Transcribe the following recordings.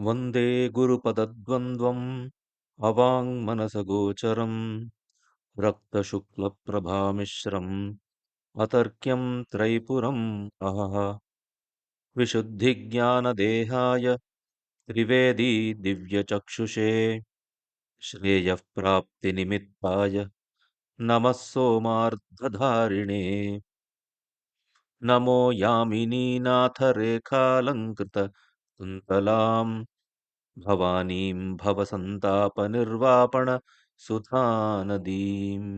वन्दे गुरुपदद्वन्द्वम् अवाङ्मनसगोचरम् रक्तशुक्लप्रभामिश्रम् अतर्क्यं त्रैपुरम् अहः विशुद्धिज्ञानदेहाय त्रिवेदी दिव्यचक्षुषे श्रेयः प्राप्तिनिमित्ताय नमः सोमार्धधारिणे नमो यामिनीनाथरेखालङ्कृत कुन्तलाम् भवानीं भवसन्तापनिर्वापण सुधानदीम्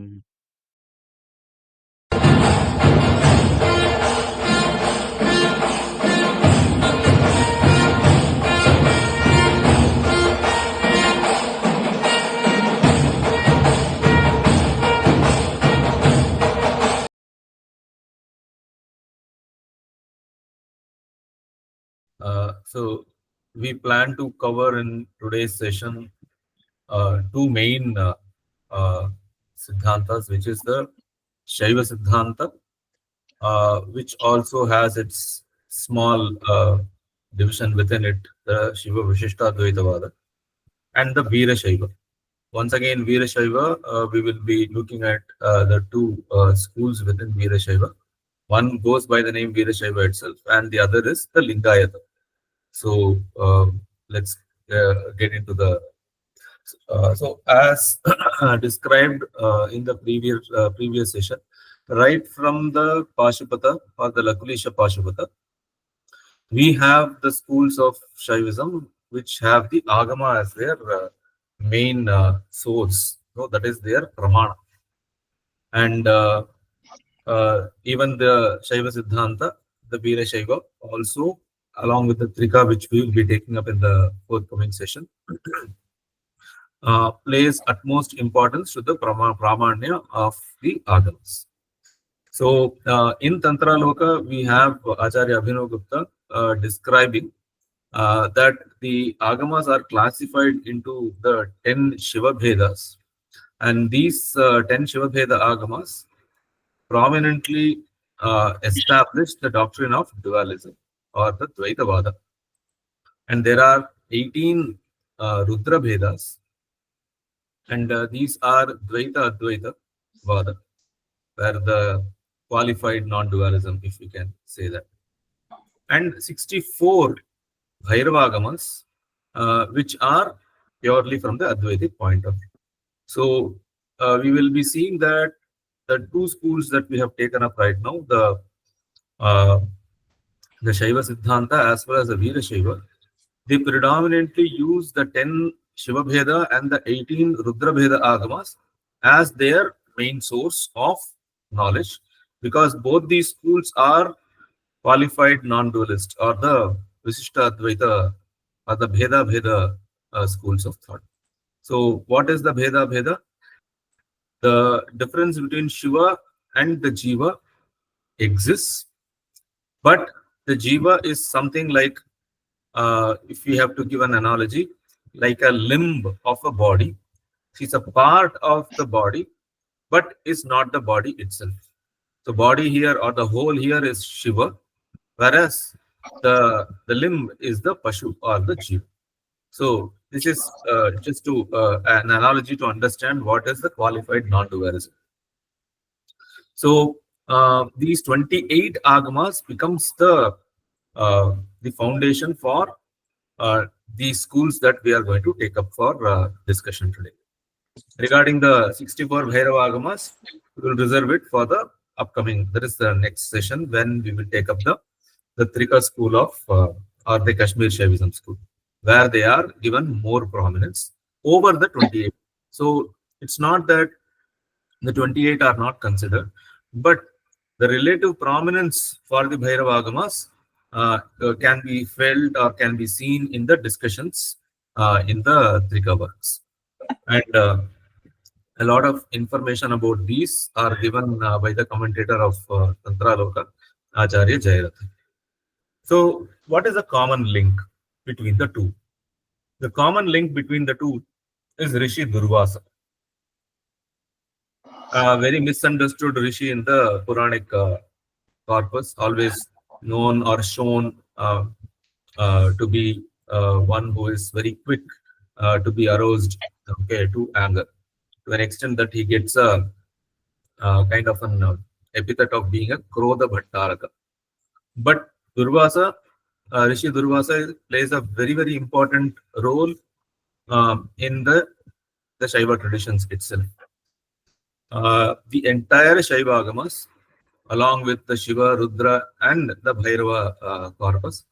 So we plan to cover in today's session two main Siddhantas, which is the Shaiva Siddhanta, which also has its small division within it, the Shiva Vishishta Advaitavada, and the Virasaiva. Once again, Virasaiva, we will be looking at the two schools within Virasaiva. One goes by the name Virasaiva itself, and the other is the Lingayata. So let's get into the. So as described in the previous session, right from the Pashupata or the Lakulisha Pashupata, we have the schools of Shaivism which have the Agama as their main source. So that is their Pramana. And even the Shaiva Siddhanta, the Virasaiva, also along with the Trika, which we will be taking up in the forthcoming session, plays utmost importance to the Pramanya of the Agamas. So in Tantra Loka, we have Acharya Abhinav Gupta describing that the Agamas are classified into the 10 Shiva Bhedas. And these 10 Shiva Bheda Agamas prominently established the doctrine of dualism or the Dvaitavada. And there are 18 Rudra Bhedas, and these are Dvaita Advaita Vada, where the qualified non-dualism, if we can say that. And 64 Bhairavaagamas, which are purely from the Advaitic point of view. So we will be seeing that the two schools that we have taken up right now, the Shaiva Siddhanta as well as the Virasaiva, they predominantly use the 10 Shiva Bheda and the 18 Rudra Bheda Agamas as their main source of knowledge, because both these schools are qualified non-dualist or the Visishta Advaita or the Bheda Bheda schools of thought. So what is the Bheda Bheda? The difference between Shiva and the Jiva exists, but the Jiva is something like, if we have to give an analogy, like a limb of a body. It's a part of the body, but it's not the body itself. So body here or the whole here is Shiva, whereas the limb is the Pashu or the Jiva. So this is just to an analogy to understand what is the qualified non-dualism. So these 28 Agamas becomes the foundation for these schools that we are going to take up for discussion today. Regarding the 64 Bhairava Agamas, we will reserve it for the upcoming, that is the next session, when we will take up the Trika school of or the Kashmir Shaivism school, where they are given more prominence over the 28. So it's not that the 28 are not considered, but the relative prominence for the Bhairava Agamas can be felt or can be seen in the discussions in the Trika works. And a lot of information about these are given by the commentator of Tantra Loka, Acharya Jayarath. So what is the common link between the two? The common link between the two is Rishi Durvasa. Very misunderstood Rishi in the Puranic corpus, always known or shown to be one who is very quick to be aroused, okay, to anger, to an extent that he gets a kind of an epithet of being a Krodha Bhattaraka. But Durvasa, Rishi Durvasa plays a very, very important role in the Shaiva traditions itself. The entire Shaiva Agamas, along with the Shiva, Rudra, and the Bhairava corpus,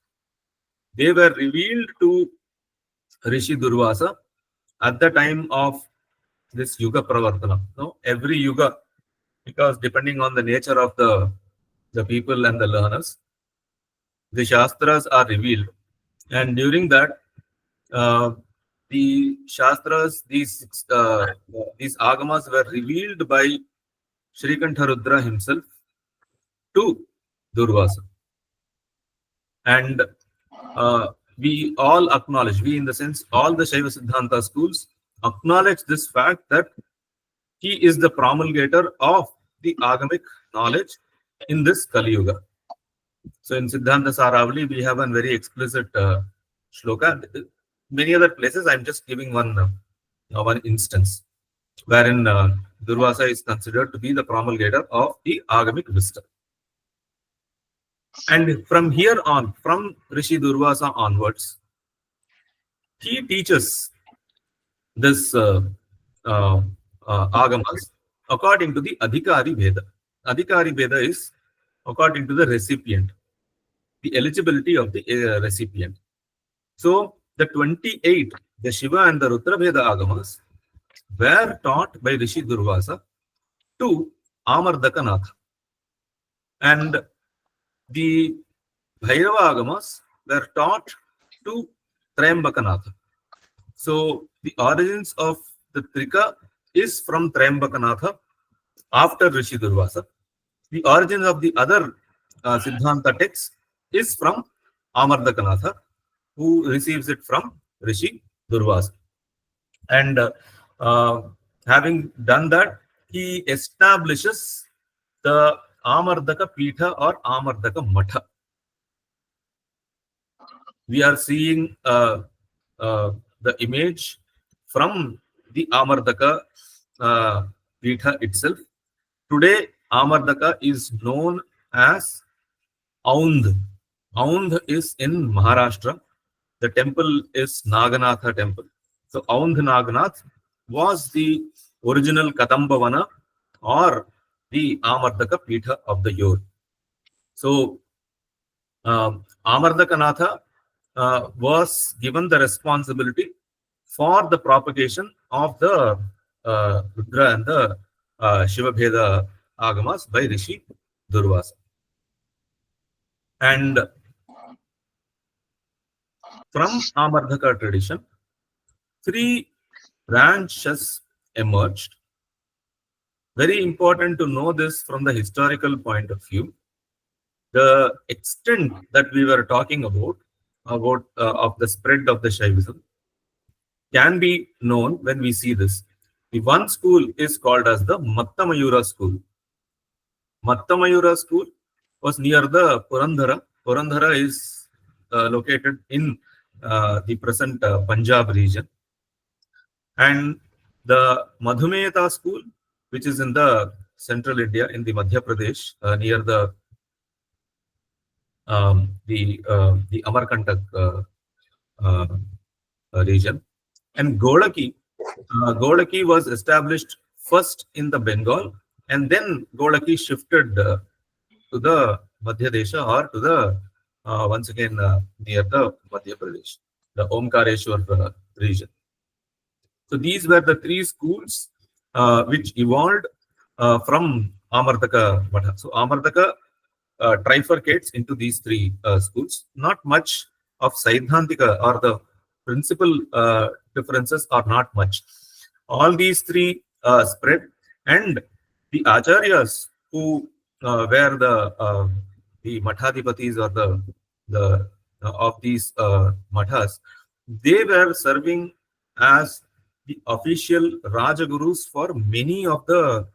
they were revealed to Rishi Durvasa at the time of this Yuga Pravartana. No, every Yuga, because depending on the nature of the people and the learners, the Shastras are revealed, and during that, the Shastras, these Agamas were revealed by Shrikantha Rudra himself to Durvasa. And we all acknowledge, we in the sense, all the Shaiva Siddhanta schools acknowledge this fact that he is the promulgator of the Agamic knowledge in this Kali Yuga. So in Siddhanta Saravali, we have a very explicit shloka. Many other places, I'm just giving one instance, wherein Durvasa is considered to be the promulgator of the Agamic wisdom. And from here on, from Rishi Durvasa onwards, he teaches this Agamas according to the Adhikari Veda. Adhikari Veda is according to the recipient, the eligibility of the recipient. So the 28, the Shiva and the Rudra Veda Agamas were taught by Rishi Durvasa to Amardakanatha. And the Bhairava Agamas were taught to Triyambakanatha. So the origins of the Trika is from Triyambakanatha after Rishi Durvasa. The origins of the other Siddhanta texts is from Amardakanatha, who receives it from Rishi Durvasa. And having done that, he establishes the Amardaka Pitha or Amardaka Matha. We are seeing the image from the Amardaka Pitha itself. Today, Amardaka is known as Aundh. Aundh is in Maharashtra. The temple is Naganatha temple. So Aundh Naganath was the original Kadambavana or the Amardaka Pitha of the Yor. So Amardakanatha was given the responsibility for the propagation of the Rudra and the Shiva Bheda Agamas by Rishi Durvasa. And from Amardaka tradition, 3 branches emerged. Very important to know this from the historical point of view. The extent that we were talking about of the spread of the Shaivism can be known when we see this. The one school is called as the Matta Mayura school. Matta Mayura school was near the Purandhara. Purandhara is located in the present Punjab region. And the Madhumaita school, which is in the central India, in the Madhya Pradesh, near the Amarkantak region. And Golaki was established first in the Bengal, and then Golaki shifted to the Madhya Desha, or to the once again near the Madhya Pradesh, the Omkareshwar region. So these were the 3 schools which evolved from Amardaka Matha. So Amardaka trifurcates into these 3 schools. Not much of Siddhantika or the principal differences are not much. All these 3 spread, and the acharyas who were the Mathadipatis or the of these mathas, they were serving as the official Rajagurus for many of the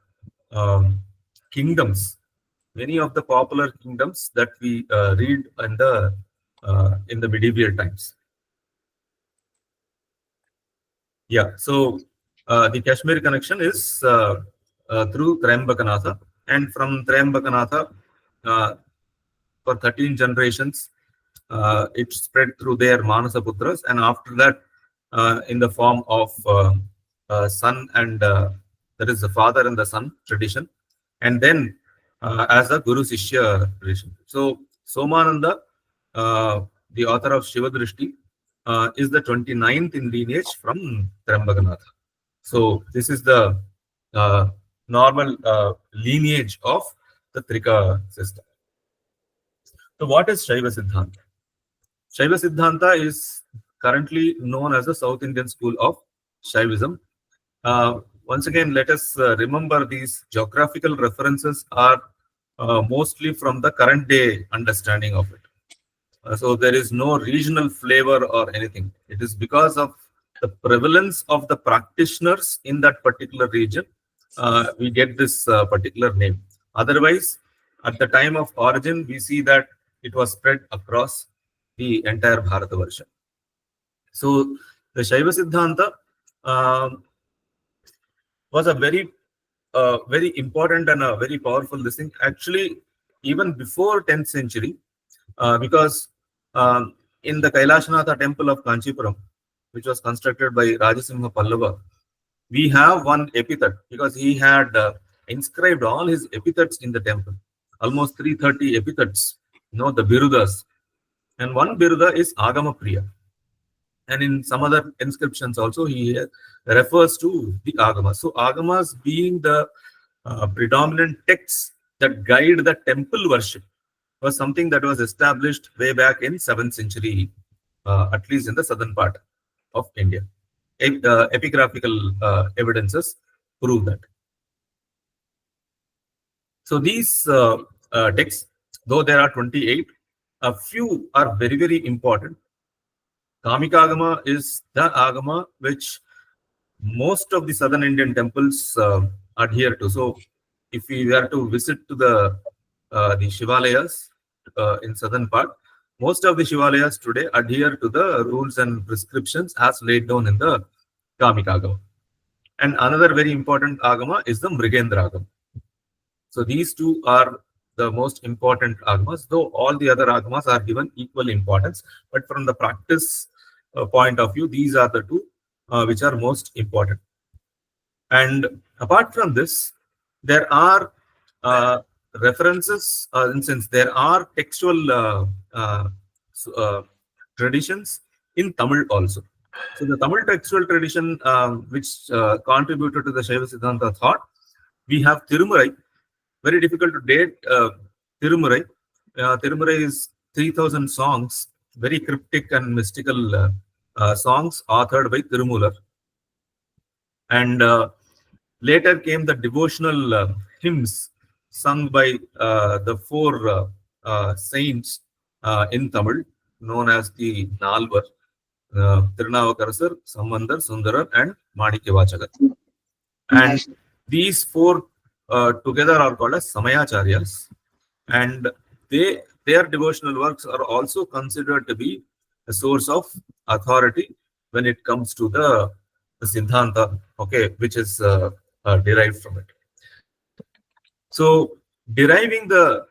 kingdoms, many of the popular kingdoms that we read in the medieval times. Yeah, so the Kashmir connection is through Triyambakanatha, and from Triyambakanatha, uh, for 13 generations, it spread through their Manasa Putras, and after that, in the form of son and that is the father and the son tradition, and then as a Guru Sishya tradition. So, Somananda, the author of Shiva Drishti, is the 29th in lineage from Triyambakanatha. So, this is the uh, normal lineage of the Trika system. So, what is Shaiva Siddhanta? Shaiva Siddhanta is currently known as the South Indian school of Shaivism. Once again, let us remember these geographical references are mostly from the current day understanding of it. So there is no regional flavor or anything. It is because of the prevalence of the practitioners in that particular region, we get this particular name. Otherwise, at the time of origin, we see that it was spread across the entire Bharatavarsha. So the Shaiva Siddhanta was a very important and a very powerful this thing. Actually, even before 10th century, because in the Kailashanatha temple of Kanchipuram, which was constructed by Rajasimha Pallava, we have one epithet because he had inscribed all his epithets in the temple, almost 330 epithets, the Birudas. And one Biruda is Agama Priya. And in some other inscriptions also, he refers to the Agamas. So, Agamas being the predominant texts that guide the temple worship was something that was established way back in 7th century, at least in the southern part of India. Epigraphical evidences prove that. So these texts, though there are 28, a few are very, very important. Kamika Agama is the Agama which most of the southern Indian temples adhere to. So if we were to visit to the Shivalayas in southern part, most of the Shivalayas today adhere to the rules and prescriptions as laid down in the Kamika Agama. And another very important Agama is the Mrigendra Agama. So these two are the most important Agamas, though all the other Agamas are given equal importance. But from the practice point of view, these are the two which are most important. And apart from this, there are references, since there are textual traditions in Tamil also. So the Tamil textual tradition which contributed to the Shaiva Siddhanta thought, we have Thirumurai. Very difficult to date Thirumurai. Thirumurai is 3,000 songs, very cryptic and mystical songs authored by Thirumular. And later came the devotional hymns sung by the four saints in Tamil, known as the Nalvar, Tirunavakarasar, Sambandar, Sundarar, and Manikyavachakar. And these four together are called as Samayacharyas, and their devotional works are also considered to be a source of authority when it comes to the Siddhanta, which is derived from it. So, deriving the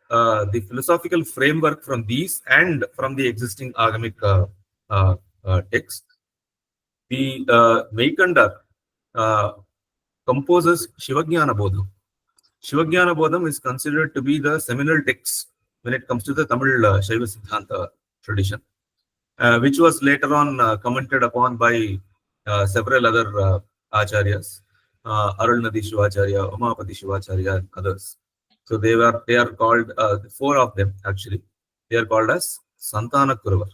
philosophical framework from these and from the existing Agamic texts, the Vaikanda composes Sivagnanabodham. Sivagnanabodham is considered to be the seminal text when it comes to the Tamil Shaiva Siddhanta tradition, which was later on commented upon by several other acharyas, Arulnadi Shivacharya, Umapati Shivacharya, and others. So they are called, four of them actually, they are called as Santana Kuravar.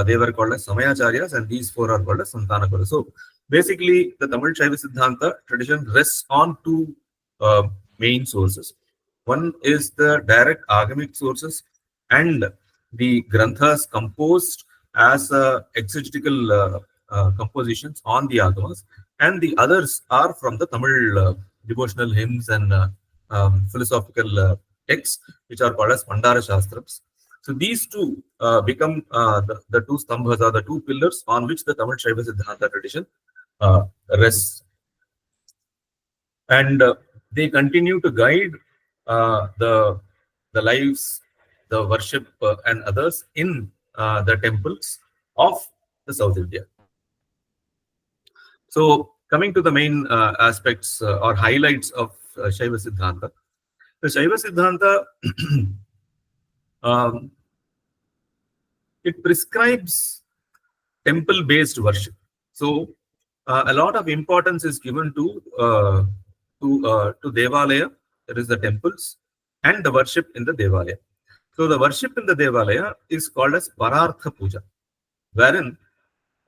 They were called as Samayacharyas, and these four are called as Santana Kuravar. So basically, the Tamil Shaiva Siddhanta tradition rests on two main sources. One is the direct Agamic sources and the Granthas composed as exegetical compositions on the Agamas, and the others are from the Tamil devotional hymns and philosophical texts, which are called as Mandara Shastrams. So these two become the two stambhas, or the two pillars on which the Tamil Shaiva Siddhanta tradition rest, and they continue to guide the lives, the worship, and others in the temples of the South India. So, coming to the main aspects or highlights of Shaiva Siddhanta, the Shaiva Siddhanta um, it prescribes temple-based worship. So, a lot of importance is given to Devalaya, that is the temples, and the worship in the Devalaya. So, the worship in the Devalaya is called as Parartha Puja, wherein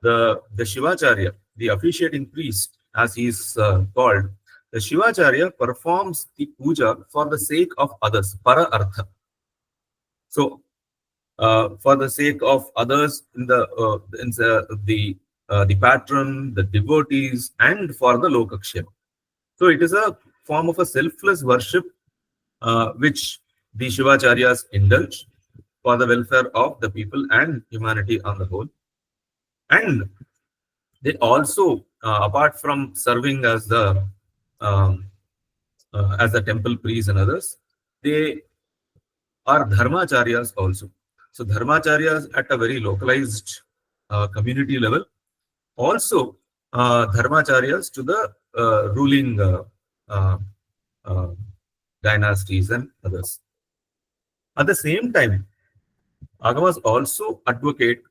the Shivacharya, the officiating priest, as he is called, the Shivacharya performs the puja for the sake of others, para artha. So, for the sake of others in the patron, the devotees, and for the lokakshema. So, it is a form of a selfless worship which the Shivacharyas indulge for the welfare of the people and humanity on the whole. And they also, apart from serving as the temple priests and others, they are dharmacharyas also. So dharmacharyas at a very localized community level, also dharmacharyas to the ruling uh, dynasties and others. At the same time, Agamas also advocate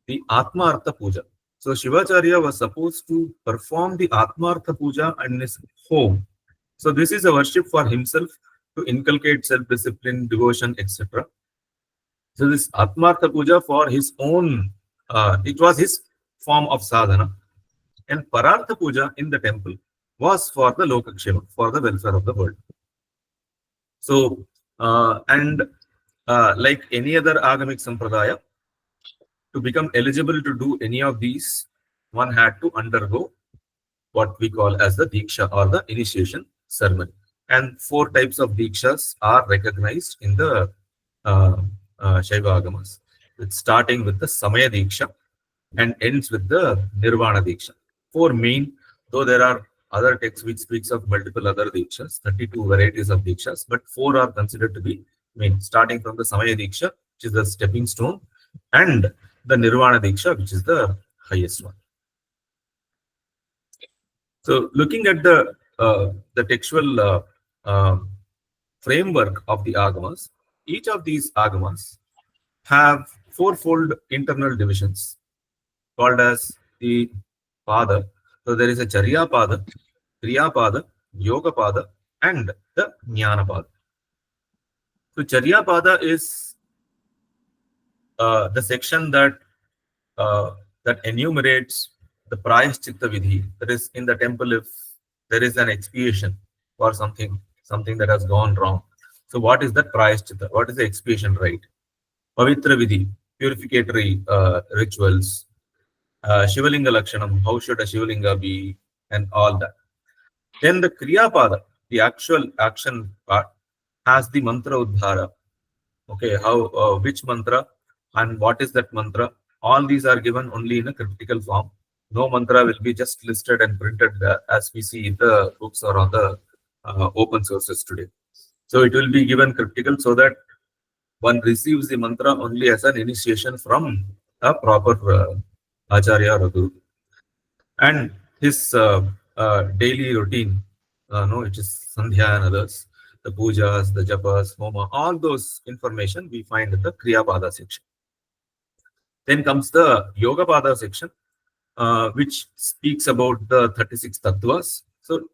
the Atmartha Puja. So Shivacharya was supposed to perform the Atmartha Puja in his home. So this is a worship for himself to inculcate self-discipline, devotion, etc. So this Atmartha Puja for his own, it was his form of sadhana. And Parartha Puja in the temple was for the Lokakshema, for the welfare of the world. So, like any other Agamic Sampradaya, to become eligible to do any of these, one had to undergo what we call as the Diksha or the initiation ceremony. And 4 types of Dikshas are recognized in the Shaiva Agamas. It's starting with the Samaya Diksha and ends with the Nirvana Diksha. 4 main, though there are other texts which speaks of multiple other Dikshas, 32 varieties of Dikshas, but 4 are considered to be main, starting from the Samaya Diksha, which is the stepping stone, and the Nirvana Diksha, which is the highest one. So, looking at the textual framework of the Agamas, each of these Agamas have 4-fold internal divisions called as the Pada. So, there is a Charya Pada, Kriya Pada, Yoga Pada, and the Jnana Pada. So, Charya Pada is the section that enumerates the Prayashchitta Vidhi. That is, in the temple, if there is an expiation for something that has gone wrong. So what is that Prayashchitta? What is the expiation rite? Pavitra Vidhi, purificatory rituals. Shivalinga Lakshanam, how should a Shivalinga be, and all that. Then the Kriya Pada, the actual action part, has the mantra Uddhara. Okay, how which mantra and what is that mantra? All these are given only in a cryptical form. No mantra will be just listed and printed as we see in the books or on the open sources today. So it will be given cryptical so that one receives the mantra only as an initiation from a proper Acharya or Guru. And his daily routine, which is Sandhya and others, the pujas, the japas, homa, all those information we find in the Kriya Pada section. Then comes the Yoga Pada section, which speaks about the 36 tattvas. So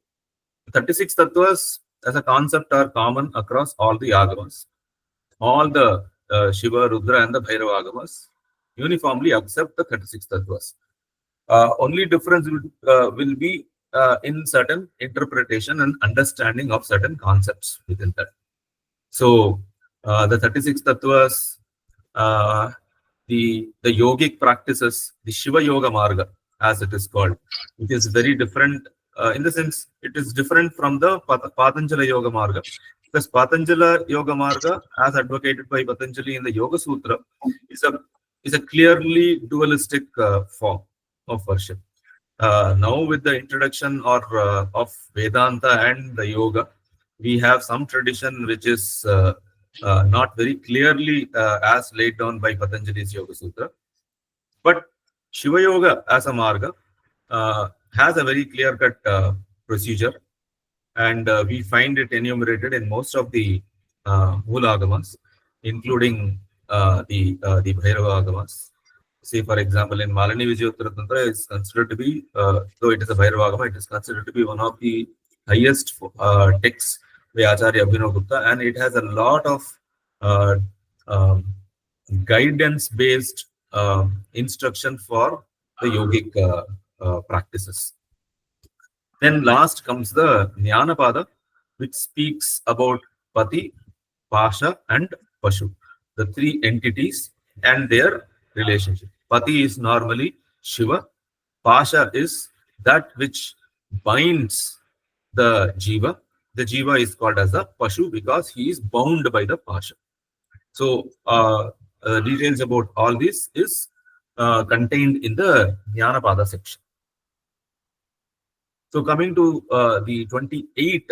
36 tattvas as a concept are common across all the Agamas. All the Shiva, Rudra and the Bhairava Agamas uniformly accept the 36 tattvas. Only difference will be in certain interpretation and understanding of certain concepts within that. So the 36 tattvas, the yogic practices, the Shiva Yoga Marga, as it is called, it is very different in the sense it is different from the Patanjala Yoga Marga. Because Patanjala Yoga Marga, as advocated by Patanjali in the Yoga Sutra, is a clearly dualistic form of worship. Now, with the introduction of Vedanta and the Yoga, we have some tradition which is not very clearly as laid down by Patanjali's Yoga Sutra. But Shiva Yoga as a marga has a very clear-cut procedure, and we find it enumerated in most of the Mula Agamas, including the Bhairava Agamas. Say, for example, in Malini Vijayottara Tantra is considered to be, though it is a Bhairava Agama, it is considered to be one of the highest texts by Acharya Abhinav Gupta, and it has a lot of uh, um, guidance-based instruction for the yogic practices. Then last comes the Jnanapada, which speaks about Pati, Pasha, and Pashu, the three entities and their relationship. Pati is normally Shiva. Pasha is that which binds the Jiva. The Jiva is called as a Pashu because he is bound by the Pasha. So, details about all this is contained in the Jnanapada section. So, coming to the 28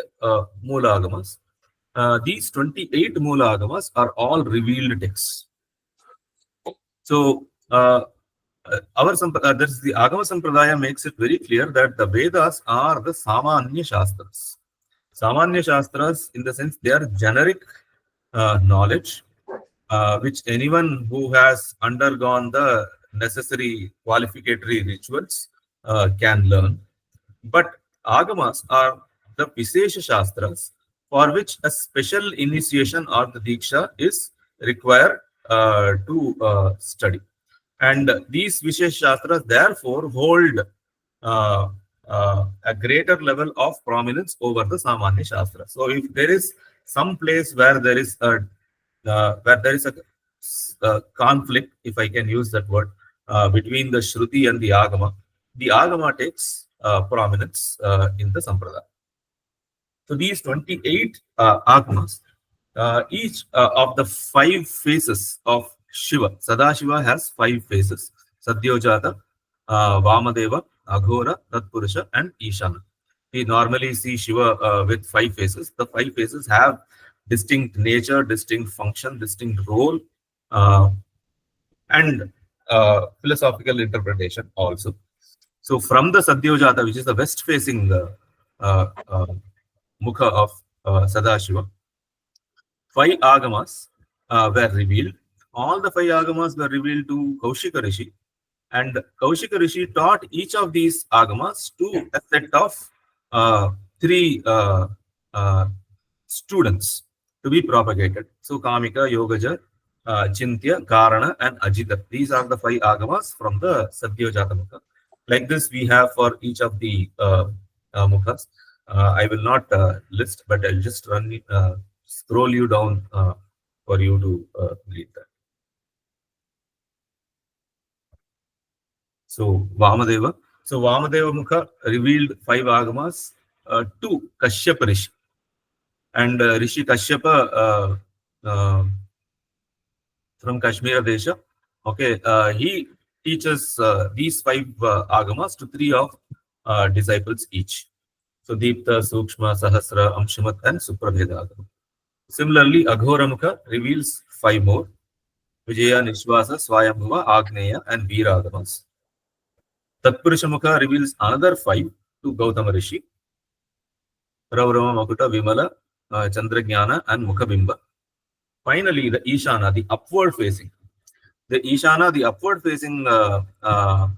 Mula Agamas, these 28 Mula Agamas are all revealed texts. So, there's the Agama Sampradaya makes it very clear that the Vedas are the Samanya Shastras. Samanya Shastras, in the sense, they are generic knowledge which anyone who has undergone the necessary qualificatory rituals can learn. But Agamas are the Visesha Shastras for which a special initiation or the Diksha is required to study. And these Visesha Shastras therefore hold a greater level of prominence over the Samanya Shastra. So if there is some place where there is a conflict, if I can use that word, between the Shruti and the Agama takes prominence in the Sampradaya. So these 28 Agamas, each of the 5 phases of Shiva, Sadashiva has 5 phases: Sadyojata, Vamadeva, Aghora, Tatpurusha, and Ishana. We normally see Shiva with 5 phases. The 5 phases have distinct nature, distinct function, distinct role, and philosophical interpretation also. So from the Sadyojata, which is the west-facing mukha of Sadashiva, 5 Agamas were revealed. All the 5 Agamas were revealed to Kaushika Rishi, and Kaushika Rishi taught each of these Agamas to a set of 3 students to be propagated. So Kamika, Yogaja, Chintya, Karana, and Ajita. These are the 5 Agamas from the Sadyojata Mukha. Like this, we have for each of the mukhas. I will not list, but I'll just scroll you down for you to read that. So Vamadeva. So Vamadeva Mukha revealed 5 Agamas to Kashyapa Rishi. And Rishi Kashyapa from Kashmir Desha, okay, he teaches these 5 Agamas to 3 of disciples each. So Deepta, Sukshma, Sahasra, Amshimat, and Suprabheda Agama. Similarly, Aghora Mukha reveals 5 more: Vijaya, Nishvasa, Swayambhuva, Agneya, and Veera Agamas. Tatpurusha Mukha reveals another 5 to Gautama Rishi: Ravrama, Makuta, Vimala, Chandrajnana, and Mukhabimba. Finally, the Ishana, the upward facing. The Ishana, the upward facing mukha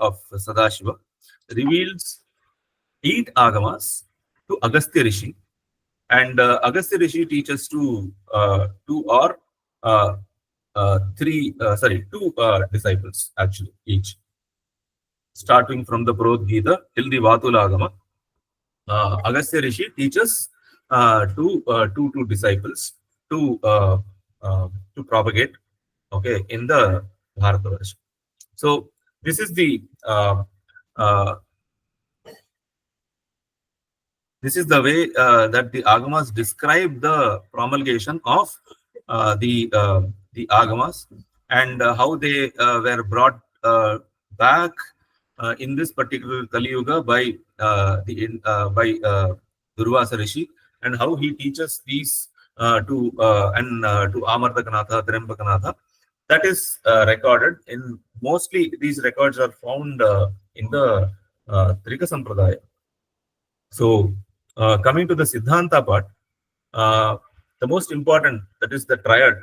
of Sadashiva, reveals 8 Agamas to Agastya Rishi. And Agastya Rishi teaches 2 disciples actually each. Starting from the Prodhita till the Vatula Agama, Agastya Rishi teaches two disciples to propagate, okay, in the Bharatavarsha. So this is the way that the Agamas describe the promulgation of the Agamas, and how they were brought back in this particular Kali Yuga by Durvasa Rishi, and how he teaches these to Amardakanatha, Thirumurai. That is recorded in, mostly these records are found in the Trika Sampradaya. So, coming to the Siddhanta part, the most important, that is the triad,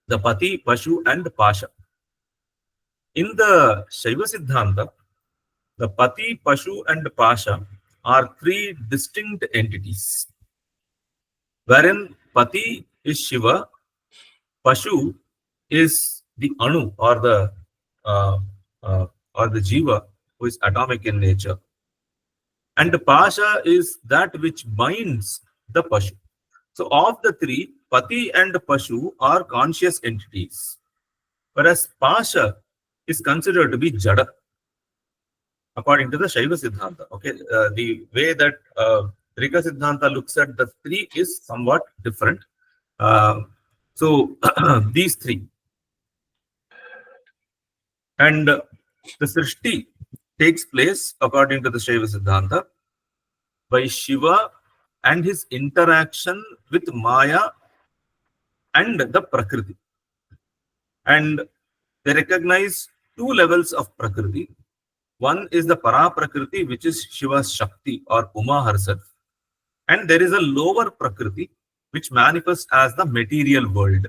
the Pati, Pashu, and Pasha. In the Shaiva Siddhanta, the Pati, Pashu, and Pasha are three distinct entities, wherein Pati is Shiva, Pashu is the Anu, uh, or the Jiva, who is atomic in nature, and the Pasha is that which binds the Pashu. So, of the three, Pati and Pashu are conscious entities, whereas Pasha is considered to be Jada, according to the Shaiva Siddhanta. Okay, the way that Trika Siddhanta looks at the three is somewhat different. So, these three. And the Srishti takes place, according to the Shaiva Siddhanta, by Shiva and his interaction with Maya and the Prakriti. And they recognize two levels of Prakriti. One is the Para Prakriti, which is Shiva's Shakti or Uma herself. And there is a lower Prakriti, which manifests as the material world.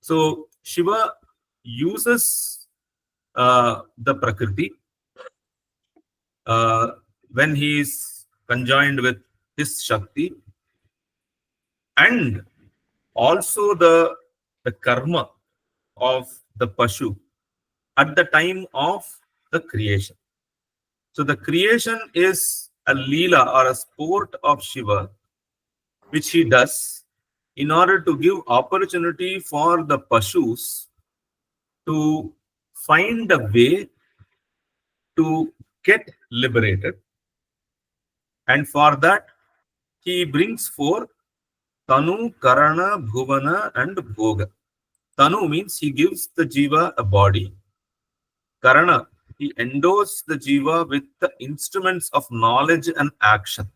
So Shiva uses the Prakriti when he is conjoined with his Shakti, and also the karma of the Pashu at the time of the creation. So the creation is a Leela or a sport of Shiva, which he does in order to give opportunity for the Pashus to find a way to get liberated. And for that, he brings forth Tanu, Karana, Bhuvana, and Bhoga. Tanu means he gives the Jiva a body. Karana, he endows the Jiva with the instruments of knowledge and action.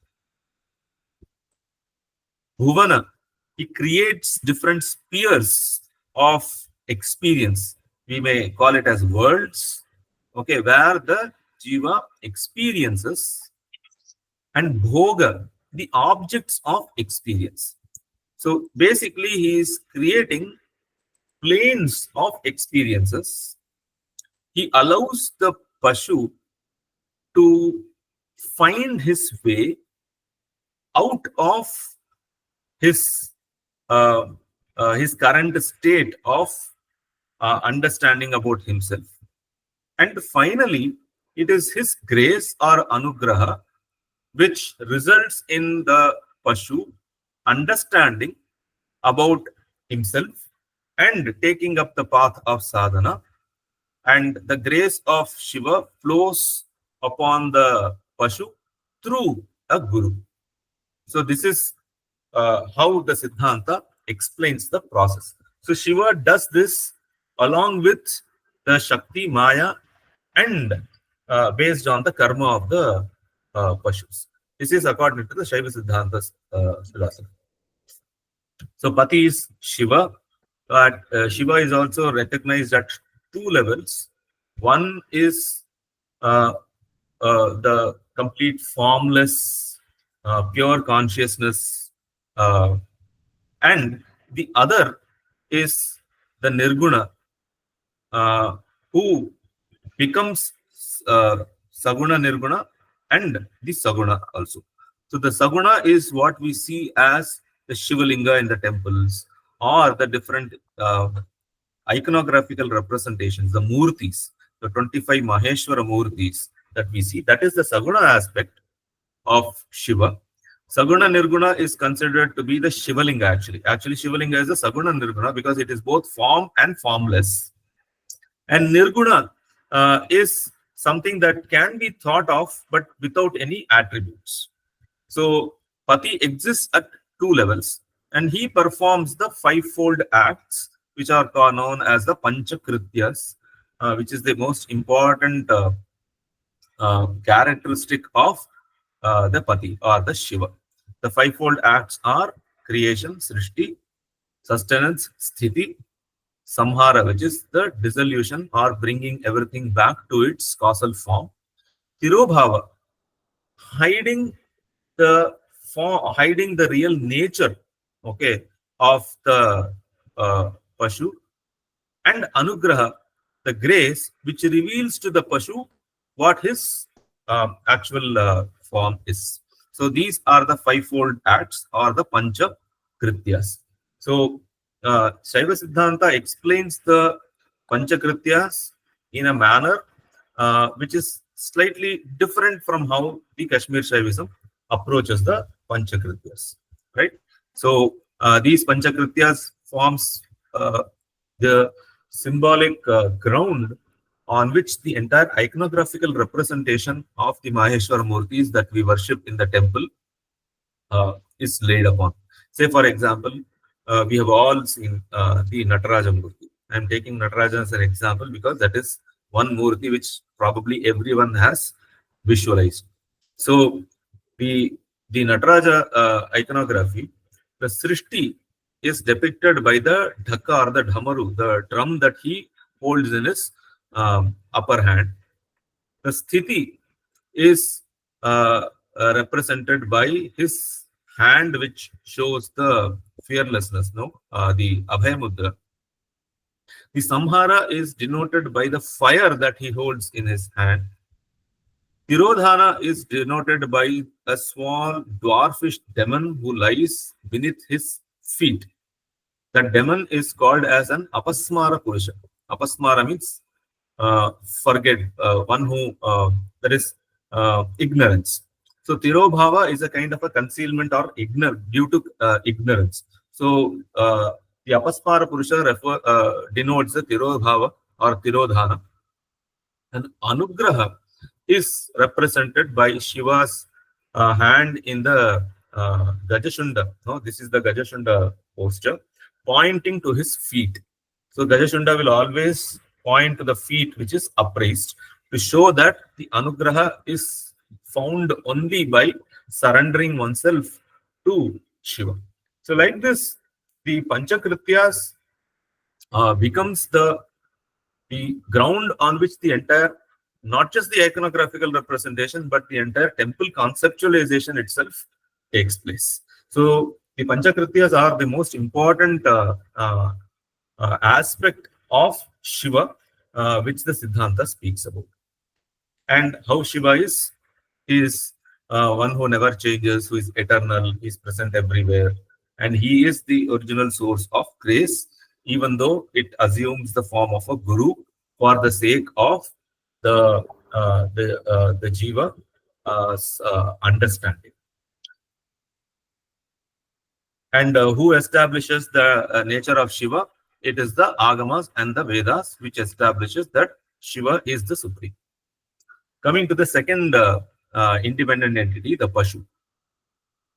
Bhuvana, he creates different spheres of experience. We may call it as worlds, okay, where the Jiva experiences, and Bhoga, the objects of experience. So basically, he is creating planes of experiences. He allows the Pashu to find his way out of his current state of understanding about himself. And finally, it is his grace or anugraha which results in the Pashu understanding about himself and taking up the path of sadhana. And the grace of Shiva flows upon the Pashu through a guru. So this is how the Siddhanta explains the process. So Shiva does this along with the Shakti, Maya, and based on the karma of the Pashus. This is according to the Shaiva Siddhanta's philosophy. So Pati is Shiva, but Shiva is also recognized at two levels. One is the complete formless, pure consciousness, and the other is the Nirguna, who becomes Saguna Nirguna and the Saguna also. So the Saguna is what we see as the Shivalinga in the temples, or the different iconographical representations, the Murtis, the 25 Maheshwara Murtis that we see. That is the Saguna aspect of Shiva. Saguna Nirguna is considered to be the Shivalinga actually. Actually, Shivalinga is the Saguna Nirguna because it is both form and formless. And Nirguna is something that can be thought of but without any attributes. So Pati exists at two levels, and he performs the fivefold acts which are known as the Pancakrityas. which is the most important characteristic of the Pati or the Shiva. The fivefold acts are creation, srishti, sustenance, sthiti, samhara, which is the dissolution or bringing everything back to its causal form. Tirobhava, hiding the form, hiding the real nature, okay, of the Pashu, and Anugraha, the grace which reveals to the Pashu what his actual form is. So these are the fivefold acts or the Pancakrityas. So Shaiva Siddhanta explains the Panchakrityas in a manner which is slightly different from how the Kashmir Shaivism approaches the Panchakrityas, right? So these Panchakrityas forms the symbolic ground on which the entire iconographical representation of the Maheshwar Murtis that we worship in the temple is laid upon. Say, for example, we have all seen the Nataraja Murti. I am taking Nataraja as an example because that is one Murti which probably everyone has visualized. So, the Nataraja iconography, the Srishti is depicted by the dhaka or the dhamaru, the drum that he holds in his upper hand. The Sthiti is represented by his hand, which shows the fearlessness, no? The Abhay Mudra. The Samhara is denoted by the fire that he holds in his hand. Tirodhana is denoted by a small dwarfish demon who lies beneath his feet. That demon is called as an Apasmara Purusha. Apasmara means forget, one who, that is ignorance. So Tirobhava is a kind of a concealment or due to ignorance. So the Apasmara Purusha denotes the Tirobhava or Tirodhana. And Anugraha is represented by Shiva's hand in the Gajashunda. No, this is the Gajashunda posture, pointing to his feet. So Gajashunda will always point to the feet which is upraised to show that the Anugraha is found only by surrendering oneself to Shiva. So like this, the Panchakrityas becomes the ground on which the entire, not just the iconographical representation, but the entire temple conceptualization itself takes place. So the Panchakrityas are the most important aspect of Shiva, which the Siddhanta speaks about. And how Shiva is one who never changes, who is eternal, he is present everywhere, and he is the original source of grace, even though it assumes the form of a guru for the sake of the jiva understanding. And who establishes the nature of Shiva? It is the Agamas and the Vedas which establishes that Shiva is the supreme. Coming to the second independent entity, the Pashu.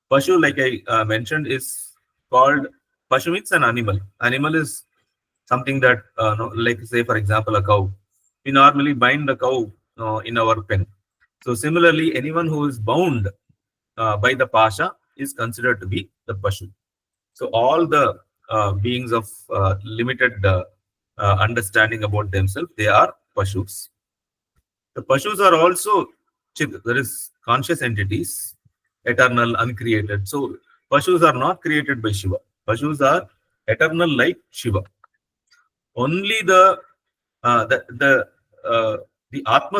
Pashu, like I mentioned, is called, Pashu means an animal. Animal is something that, like say for example, a cow. We normally bind the cow in our pen. So similarly, anyone who is bound by the Pasha is considered to be the Pashu. So all the beings of limited understanding about themselves, they are Pashus. The Pashus are also Chit, there is conscious entities, eternal, uncreated. So Pashus are not created by Shiva. Pashus are eternal like Shiva. Only the Atma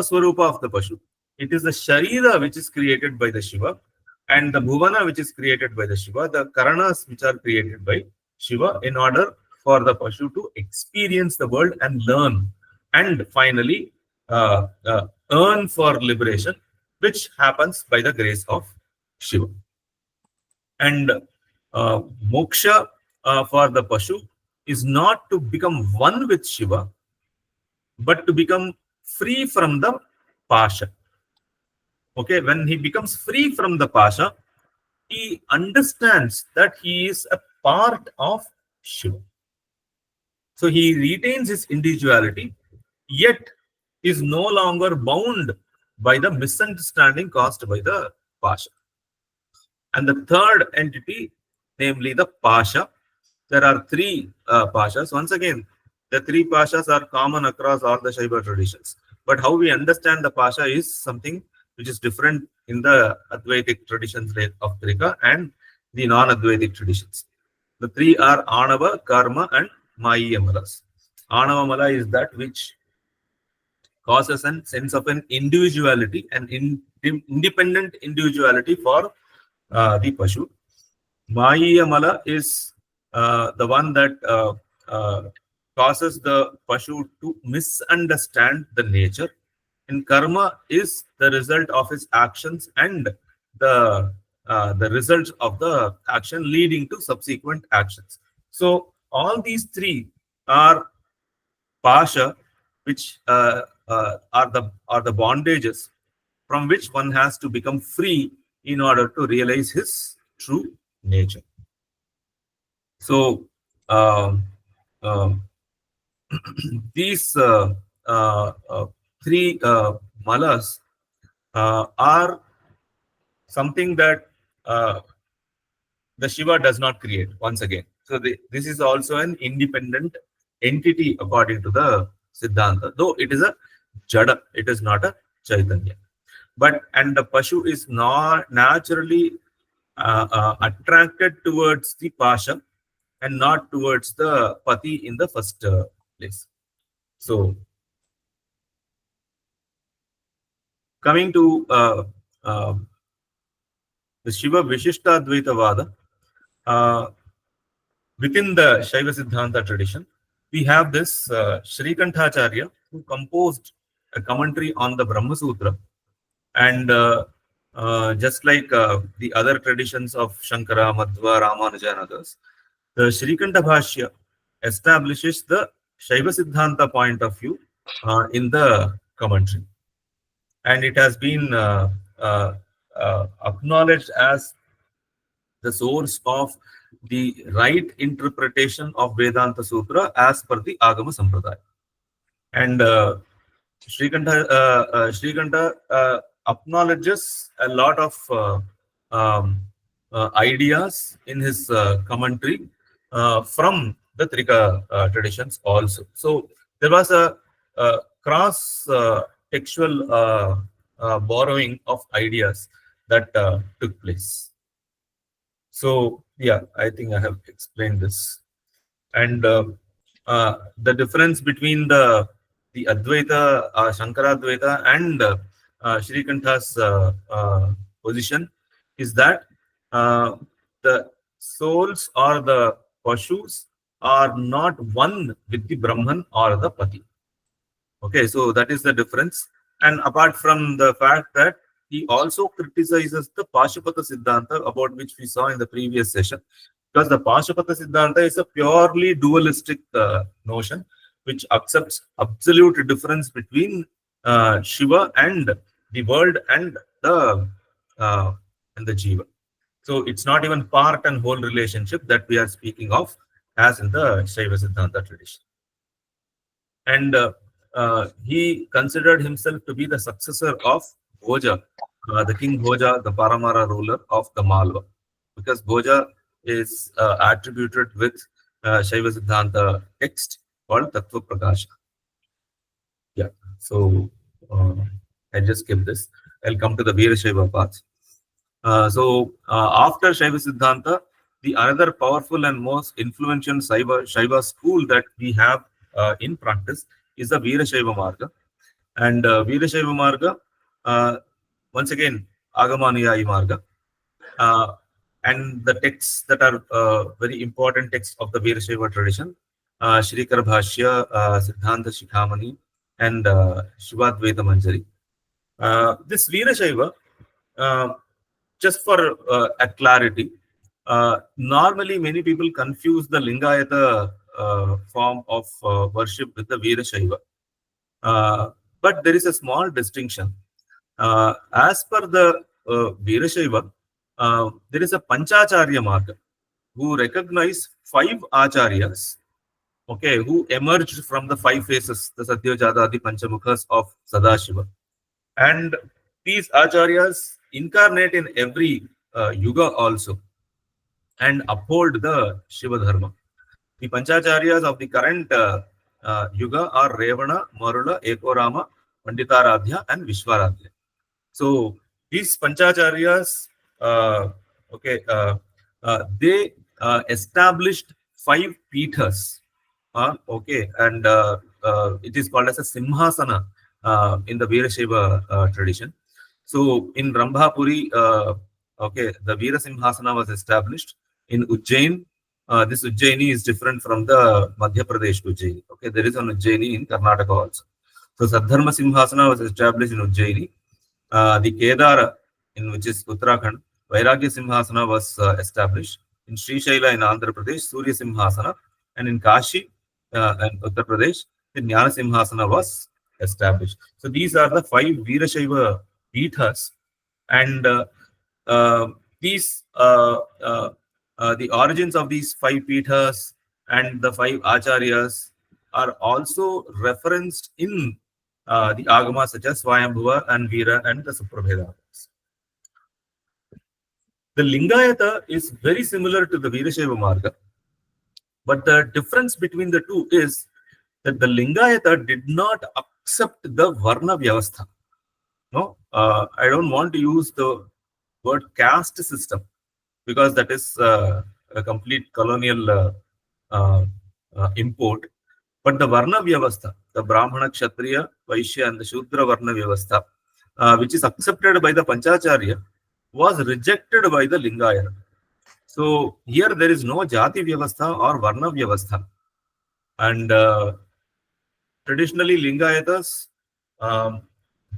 Swarupa of the Pashu. It is the Sharira which is created by the Shiva, and the Bhuvana which is created by the Shiva, the Karanas which are created by Shiva, in order for the Pashu to experience the world and learn, and finally earn for liberation, which happens by the grace of Shiva. And moksha for the Pashu is not to become one with Shiva, but to become free from the Pasha. Okay, when he becomes free from the Pasha, he understands that he is a part of Shiva. So he retains his individuality, yet is no longer bound by the misunderstanding caused by the Pasha. And the third entity, namely the Pasha, there are three Pashas. Once again, the three Pashas are common across all the Shaiva traditions. But how we understand the Pasha is something which is different in the Advaitic traditions of Trika and the non-Advaitic traditions. The three are Anava, Karma, and Maya Malas. Anava Mala is that which causes a sense of an individuality and independent individuality for the Pashu. Maya Mala is the one that causes the Pashu to misunderstand the nature. And karma is the result of his actions and the results of the action leading to subsequent actions. So all these three are pasha, which are the bondages from which one has to become free in order to realize his true nature. So um, um, these three malas are something that the Shiva does not create once again. So this is also an independent entity according to the Siddhanta, though it is a Jada, it is not a Chaitanya. And the Pashu is not naturally attracted towards the Pasha and not towards the Pati in the first place. So coming to the Shiva Vishishta Advaita Vada, within the Shaiva Siddhanta tradition, we have this Shrikantacharya who composed a commentary on the Brahma Sutra. And just like the other traditions of Shankara, Madhva, Ramanuja, and others, the Shrikanta Bhashya establishes the Shaiva Siddhanta point of view in the commentary. And it has been acknowledged as the source of the right interpretation of Vedanta Sutra as per the Agama Sampradaya. And Shrikanta acknowledges a lot of ideas in his commentary from the Trika traditions also. So there was a cross textual borrowing of ideas that took place. So yeah, I think I have explained this. And the difference between the Advaita, Shankaradvaita, and Shrikanta's position is that the souls or the Pashus are not one with the Brahman or the Pati. Okay, so that is the difference. And apart from the fact that he also criticizes the Pashupata Siddhanta, about which we saw in the previous session, because the Pashupata Siddhanta is a purely dualistic notion which accepts absolute difference between Shiva and the world and the Jiva. So it's not even part and whole relationship that we are speaking of as in the Shaiva Siddhanta tradition. And he considered himself to be the successor of Bhoja, the king Bhoja, the Paramara ruler of the Malwa, because Bhoja is attributed with Shaiva Siddhanta text called Tattva Prakasha. Yeah, so I just skip this. I'll come to the Virasaiva path. So after Shaiva Siddhanta, the another powerful and most influential Shaiva school that we have in practice is the Virasaiva Marga. And Virasaiva Marga, once again, Agamaniyai Marga. And the texts that are very important texts of the Virasaiva tradition, Shrikar Bhashya, Siddhanta Shikhamani, and Shivadvaita Manjari. This Virasaiva, just for a clarity, normally many people confuse the Lingayata form of worship with the Virasaiva. But there is a small distinction. As per the Virasaiva, there is a Panchacharya Marga who recognize 5 acharyas okay, who emerged from the five faces, the Satyajadadi Panchamukhas of Sadashiva. And these acharyas incarnate in every yuga also and uphold the Shiva Dharma. The Panchacharyas of the current yuga are Revana, Marula, Ekorama, Panditaradhya, and Vishwaradhya. So these Panchacharyas, okay, they established five Pithas. Okay, and it is called as a Simhasana in the Virasaiva tradition. So in Rambhapuri, okay, the Veera Simhasana was established. In Ujjain, this Ujjaini is different from the Madhya Pradesh Ujjaini. Okay, there is an Ujjaini in Karnataka also. So Saddharma Simhasana was established in Ujjaini. The Kedara, in which is Uttarakhand, Vairagya Simhasana was established. In Sri Shaila in Andhra Pradesh, Surya Simhasana, and in Kashi and Uttar Pradesh, the Jnana Simhasana was established. So these are the five Virashaiva Pithas, and uh, these the origins of these five Pithas and the five Acharyas are also referenced in the Agamas such as Swayambhuva and Veera and the Suprabheda. The Lingayata is very similar to the Virashaiva Marga, but the difference between the two is that the Lingayata did not accept the Varna Vyavastha. No, I don't want to use the word caste system because that is a complete colonial import. But the Varna Vyavastha, the Brahmana, Kshatriya, Vaishya, and the Shudra Varna Vyavastha, which is accepted by the Panchacharya, was rejected by the Lingayata. So here there is no Jati Vyavastha or Varna Vyavastha. And traditionally Lingayatas,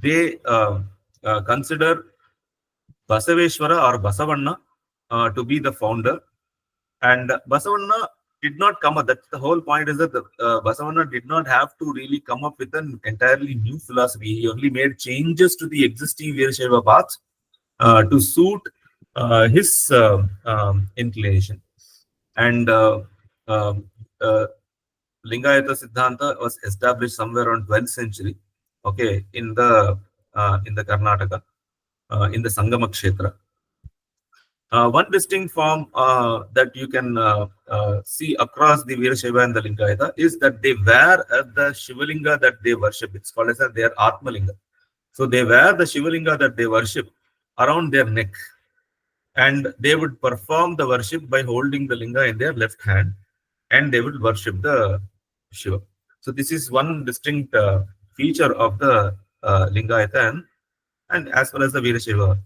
they consider Basaveshwara or Basavanna to be the founder. And Basavanna did not come up. That's the whole point, is that Basavanna did not have to really come up with an entirely new philosophy. He only made changes to the existing Virashaiva paths to suit his inclination. And Lingayata Siddhanta was established somewhere around 12th century, okay, in the Karnataka, in the Sangama Kshetra. One distinct form that you can see across the Virashaiva and the Lingayata is that they wear the Shivalinga that they worship. It's called as their Atmalinga. So they wear the Shivalinga that they worship around their neck, and they would perform the worship by holding the linga in their left hand, and they would worship the Shiva. So this is one distinct feature of the Lingayata and as well as the Virashaiva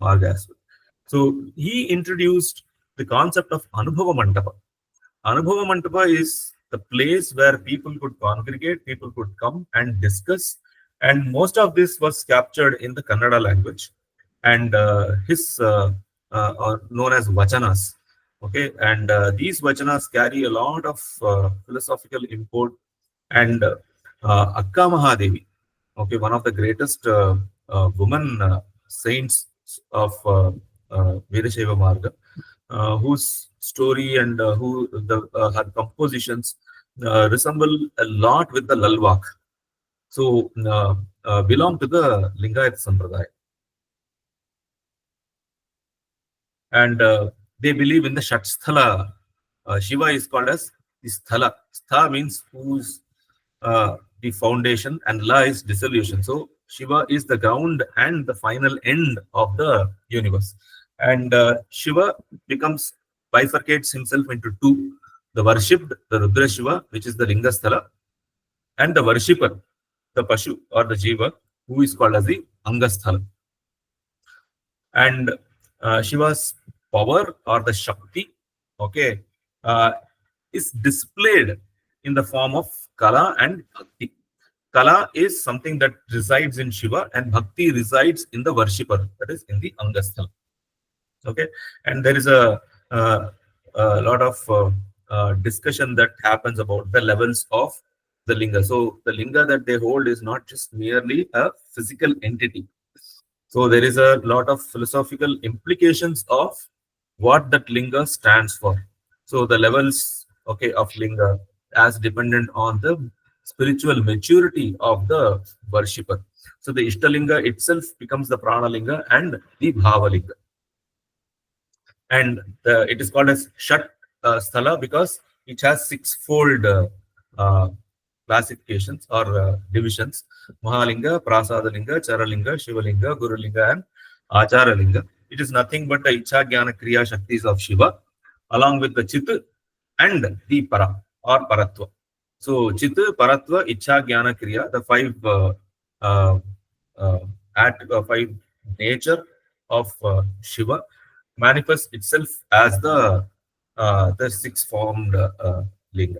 Marga as well. So he introduced the concept of Anubhava Mantapa. Anubhava Mantapa is the place where people could congregate, people could come and discuss, and most of this was captured in the Kannada language, and his are known as Vachanas. Okay, and these Vachanas carry a lot of philosophical import, and Akka Mahadevi, okay, one of the greatest woman saints of Virashaiva Marga, whose story and who her compositions resemble a lot with the Lalwak. So belong to the Lingayat Sampradaya. And they believe in the Shatsthala. Shiva is called as the Sthala. Stha means whose the foundation, and La is dissolution. So Shiva is the ground and the final end of the universe. And Shiva bifurcates himself into two: the worshipped, the Rudra Shiva, which is the Lingasthala, and the worshipper, the Pashu or the Jiva, who is called as the Angasthala. And Shiva's power or the Shakti, okay, is displayed in the form of Kala and Bhakti. Kala is something that resides in Shiva, and Bhakti resides in the worshipper, that is in the Angasthala. Okay, and there is a lot of discussion that happens about the levels of the linga. So the linga that they hold is not just merely a physical entity. So there is a lot of philosophical implications of what that linga stands for. So the levels, okay, of linga, as dependent on the spiritual maturity of the worshipper. So the Ishtalinga itself becomes the Pranalinga and the Bhavalinga. And it is called as Shat Sthala because it has sixfold uh, classifications or divisions: Mahalinga, Prasadalinga, Charalinga, Shivalinga, Gurulinga, and Acharalinga. It is nothing but the Icha Jnana Kriya Shaktis of Shiva, along with the Chit and the Para or Paratva. So Chit, Paratva, Icha Jnana Kriya, the uh, uh, five nature of Shiva manifests itself as the six formed linga.